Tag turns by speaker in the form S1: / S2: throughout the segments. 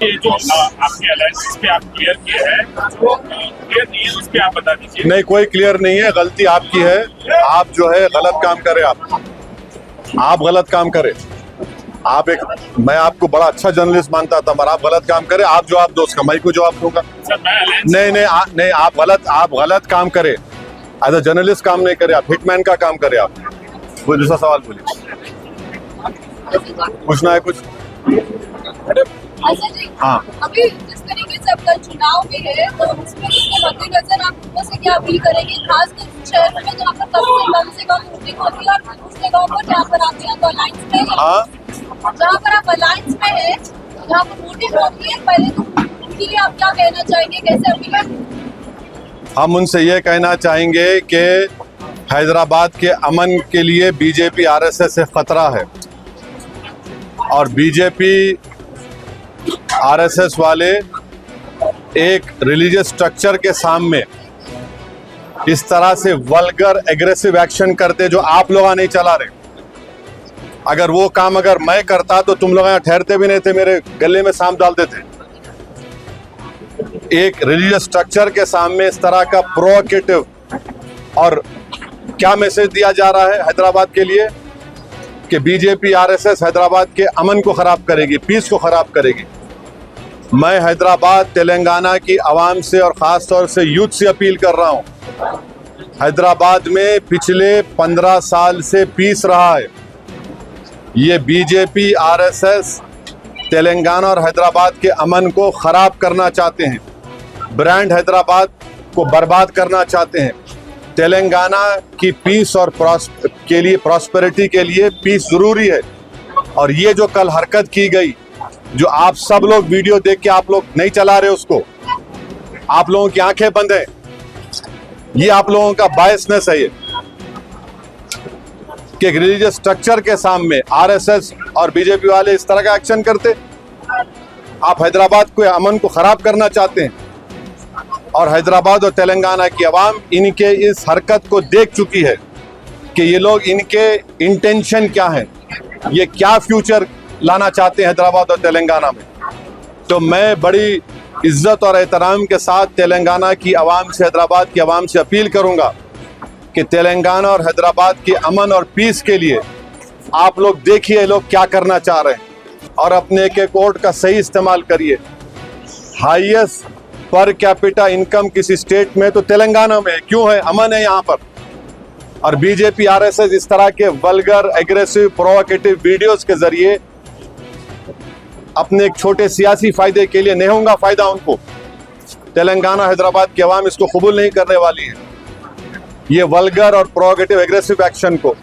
S1: ये जो आपके अलायंस पे आप क्लियर किए हैं वो क्लियर नहीं है, उस पे आप बता दीजिए।
S2: नहीं, कोई क्लियर नहीं है, गलती आपकी है। आप जो है गलत काम करे, आप गलत काम करे। मैं आपको बड़ा अच्छा जर्नलिस्ट मानता था, मगर आप गलत काम करे। आप जवाब दो उसका, मैं को जवाब दूंगा।
S1: सर मैं अलायंस
S2: नहीं, आप गलत काम करे। एज अ जर्नलिस्ट काम नहीं करे, आप हिटमैन का काम करे। आप कोई दूसरा सवाल बोलिए, पूछना है कुछ?
S3: अच्छा जी,
S2: हाँ।
S3: अभी जिस तरीके से आपका चुनाव भी है तो उसमें उसके मद्देनजर आप लोगों से क्या अपील करेंगे, खासकर शहरों में जहाँ पर कम से कम वोटिंग होती है और दूसरे गाँव पर जहाँ पर आप यहाँ तो अलायंस में है,
S2: हाँ,
S3: जहाँ पर आप अलायंस में है, जहाँ पर वोटिंग होती है, पहले तो उनके लिए आप क्या कहना चाहेंगे, कैसे अपील?
S2: हम उनसे ये कहना चाहेंगे कि हैदराबाद के अमन के लिए बीजेपी आरएसएस से खतरा है, और बीजेपी आरएसएस वाले एक रिलीजियस स्ट्रक्चर के सामने इस तरह से वल्गर एग्रेसिव एक्शन करते जो आप लोग नहीं चला रहे। अगर वो काम अगर मैं करता तो तुम लोग यहाँ ठहरते भी नहीं थे, मेरे गले में सांप डालते थे। एक रिलीजियस स्ट्रक्चर के सामने इस तरह का प्रोवोकेटिव, और क्या मैसेज दिया जा रहा है हैदराबाद के लिए कि बीजेपी आरएसएस हैदराबाद के अमन को खराब करेगी, पीस को खराब करेगी। मैं हैदराबाद तेलंगाना की आवाम से और ख़ास तौर से यूथ से अपील कर रहा हूं। हैदराबाद में पिछले 15 साल से पीस रहा है। ये बीजेपी आरएसएस तेलंगाना और हैदराबाद के अमन को ख़राब करना चाहते हैं, ब्रांड हैदराबाद को बर्बाद करना चाहते हैं। तेलंगाना की पीस और के लिए, प्रॉस्पेरिटी के लिए पीस ज़रूरी है। और ये जो कल हरकत की गई, जो आप सब लोग वीडियो देख के आप लोग नहीं चला रहे उसको, आप लोगों की आंखें बंद है, ये आप लोगों का बायसनेस है। ये कि रिलीजियस स्ट्रक्चर के सामने आरएसएस और बीजेपी वाले इस तरह का एक्शन करते। आप हैदराबाद को, अमन को खराब करना चाहते हैं, और हैदराबाद और तेलंगाना की आवाम इनके इस हरकत को देख चुकी है कि ये लोग, इनके इंटेंशन क्या है, ये क्या फ्यूचर लाना चाहते हैं हैदराबाद और तेलंगाना में। तो मैं बड़ी इज्जत और एहतराम के साथ तेलंगाना की आवाम से, हैदराबाद की आवाम से अपील करूंगा कि तेलंगाना और हैदराबाद के अमन और पीस के लिए आप लोग देखिए लोग क्या करना चाह रहे हैं, और अपने के कोर्ट का सही इस्तेमाल करिए। हाईएस्ट पर कैपिटा इनकम किसी स्टेट में तो तेलंगाना में है, क्यों है? अमन है यहाँ पर। और बीजेपी आरएसएस इस तरह के वल्गर एग्रेसिव प्रोवोकेटिव वीडियोस के जरिए अपने एक छोटे सियासी फायदे के लिए, नहीं होगा फायदा उनको, तेलंगाना हैदराबाद की आवाम इसको कबूल नहीं करने वाली है। ये वल्गर और प्रोवोकेटिव एग्रेसिव एक्शन को,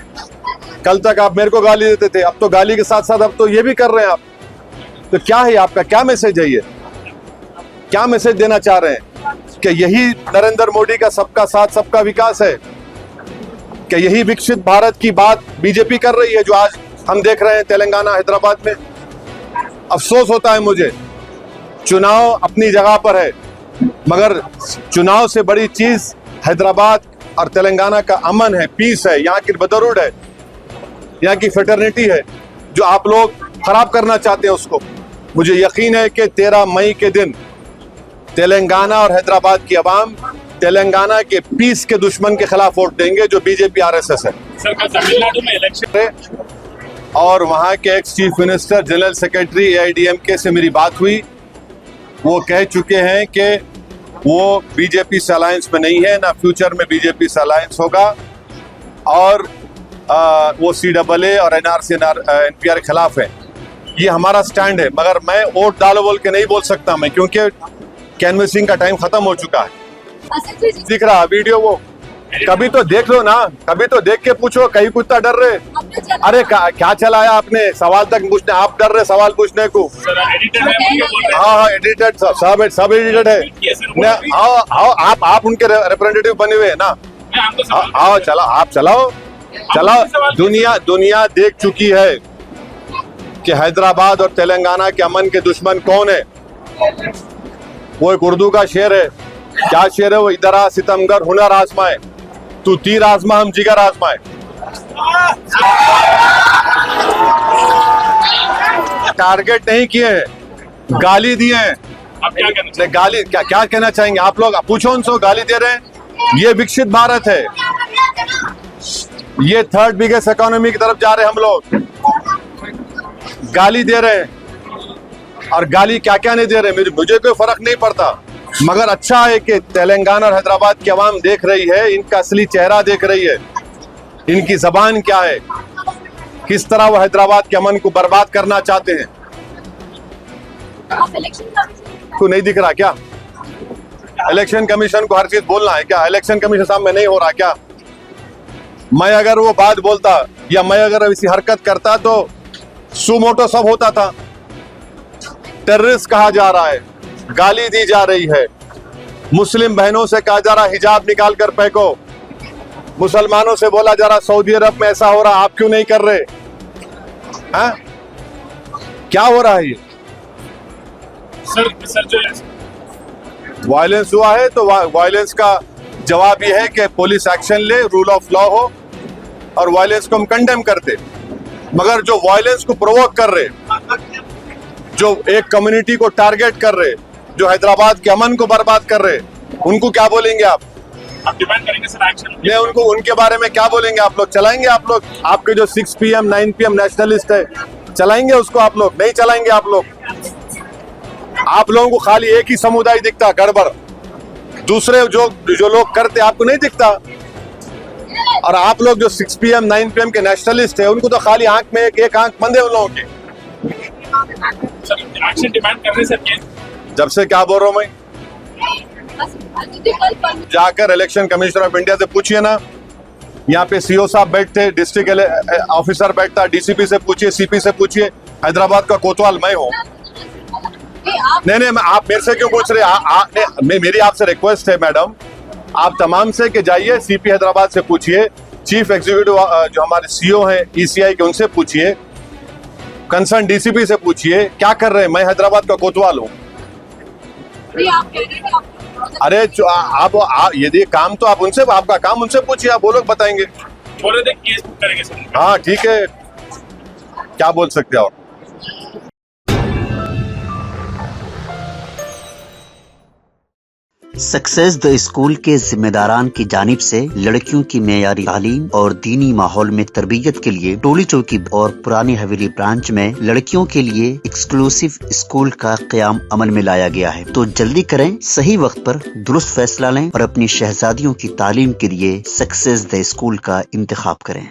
S2: कल तक आप मेरे को गाली देते थे, अब तो गाली के साथ साथ अब तो ये भी कर रहे हैं आप। तो क्या है आपका, क्या मैसेज है? ये क्या मैसेज देना चाह रहे हैं कि यही नरेंद्र मोदी का सबका साथ सबका विकास है? कि यही विकसित भारत की बात बीजेपी कर रही है जो आज हम देख रहे हैं तेलंगाना हैदराबाद में? अफसोस होता है मुझे। चुनाव अपनी जगह पर है, मगर चुनाव से बड़ी चीज हैदराबाद और तेलंगाना का अमन है, पीस है, यहाँ की ब्रदरहुड है, यहाँ की फ्रेटर्निटी है, जो आप लोग खराब करना चाहते हैं उसको। मुझे यकीन है कि 13 मई के दिन तेलंगाना और हैदराबाद की आवाम तेलंगाना के पीस के दुश्मन के खिलाफ वोट देंगे, जो बीजेपी आरएसएस है।
S1: सर कल तमिलनाडु में इलेक्शन है,
S2: और वहाँ के ex chief minister, general secretary AIADMK से मेरी बात हुई। वो कह चुके हैं कि वो बीजेपी से अलायंस में नहीं है, ना फ्यूचर में बीजेपी से अलायंस होगा, और वो CAA और NRC NPR के खिलाफ है। ये हमारा स्टैंड है, मगर मैं वोट डालो बोल के नहीं बोल सकता मैं, क्योंकि कैनवसिंग का टाइम खत्म हो चुका है। दिख रहा वीडियो, वो कभी तो देख लो ना, कभी तो देख के पूछो, कहीं कुत्ता डर रहे। अरे क्या चलाया आपने, सवाल तक पूछने, आप डर रहे सवाल पूछने को।
S1: सर एडिटेड है बोल के बोल रहे हैं।
S2: हाँ, एडिटेड, सब एडिटेड है। आप उनके रिप्रेजेंटेटिव बने हुए हैं ना।
S1: हम तो सवाल
S2: आओ चलाओ। दुनिया देख चुकी है कि हैदराबाद और तेलंगाना के अमन के दुश्मन कौन है। वो एक उर्दू का शेर है, क्या शेर है वो? इधर आ सितमगर हुनर आजमाए, तू तीर आजमा हम जिगर आजमाए। टारगेट नहीं किए हैं, गाली दिए हैं।
S1: आप क्या कहना
S2: नहीं, गाली क्या क्या कहना चाहेंगे आप लोग? पूछो उनसे, गाली दे रहे हैं। ये विकसित भारत है, ये थर्ड बिगेस्ट इकोनॉमी की तरफ जा रहे हैं हम लोग। गाली दे रहे हैं, और गाली क्या क्या नहीं दे रहे, मुझे कोई फर्क नहीं पड़ता, मगर अच्छा है कि तेलंगाना और हैदराबाद की आवाम देख रही है, इनका असली चेहरा देख रही है, इनकी जबान क्या है, किस तरह वो हैदराबाद के अमन को बर्बाद करना चाहते हैं।
S3: आप इलेक्शन कमीशन
S2: को नहीं दिख रहा क्या? इलेक्शन कमीशन को हर चीज बोलना है क्या? इलेक्शन कमीशन सामने नहीं हो रहा क्या? मैं अगर वो बात बोलता या मैं अगर ऐसी हरकत करता तो सुमोटो सब होता था। टेररिस्ट कहा जा रहा है, गाली दी जा रही है, मुस्लिम बहनों से कहा जा रहा हिजाब निकाल कर फेंको, मुसलमानों से बोला जा रहा सऊदी अरब में ऐसा हो रहा, आप क्यों नहीं कर रहे? हैं? क्या हो रहा है ये?
S1: सर जो
S2: वायलेंस हुआ है तो वायलेंस का जवाब ये है कि पुलिस एक्शन ले, रूल ऑफ लॉ हो, और वायलेंस को हम कंडेम करते। मगर जो वायलेंस को प्रोवोक कर रहे, जो एक कम्युनिटी को टारगेट कर रहे, जो हैदराबाद के अमन को बर्बाद कर रहे, उनको क्या बोलेंगे आप?
S1: डिमांड करेंगे सर एक्शन।
S2: नहीं, उनको उनके बारे में क्या बोलेंगे आप लोग? चलाएंगे आप लोग? आपके जो 6 PM 9 PM नेशनलिस्ट है, चलाएंगे उसको आप लोग? नहीं चलाएंगे आप लोग। आप लोगों को खाली एक ही समुदाय दिखता गड़बड़, दूसरे जो लोग करते आपको नहीं दिखता। और आप लोग जो 6 PM 9 PM के नेशनलिस्ट है, उनको तो खाली आंख में एक आंख बंद है उन लोगों की।
S1: सर एक्शन डिमांड करने से
S2: जब से क्या बोल रहा हूं मैं, जाकर इलेक्शन कमिश्नर ऑफ इंडिया से पूछिए ना, यहाँ पे CO साहब बैठते, डिस्ट्रिक्ट ऑफिसर बैठता, DCP से पूछिए, CP से पूछिए। हैदराबाद का कोतवाल मैं हूँ। नहीं, आप मेरे से क्यों पूछ रहे? मेरी आपसे रिक्वेस्ट है मैडम, आप तमाम से कि जाइए CP हैदराबाद से पूछिए, चीफ एग्जीक्यूटिव जो हमारे CO हैं ECI के, उनसे पूछिए, कंसर्न DCP से पूछिए क्या कर रहे हैं। मैं हैदराबाद का कोतवाल हूँ। अरे आप यदि काम तो आप उनसे, आपका काम उनसे पूछिए, आप वो लोग बताएंगे।
S1: बोल रहे थे केस बुक करेंगे सर।
S2: हाँ ठीक है, क्या बोल सकते हो आप?
S4: सक्सेस द स्कूल के जिम्मेदारान की जानिब से लड़कियों की मेयारी तालीम और दीनी माहौल में तरबियत के लिए टोली चौकी और पुरानी हवेली ब्रांच में लड़कियों के लिए एक्सक्लूसिव स्कूल का क़याम अमल में लाया गया है। तो जल्दी करें, सही वक्त पर दुरुस्त फैसला लें और अपनी शहजादियों की तालीम के लिए सक्सेस द स्कूल का इंतखाब करें।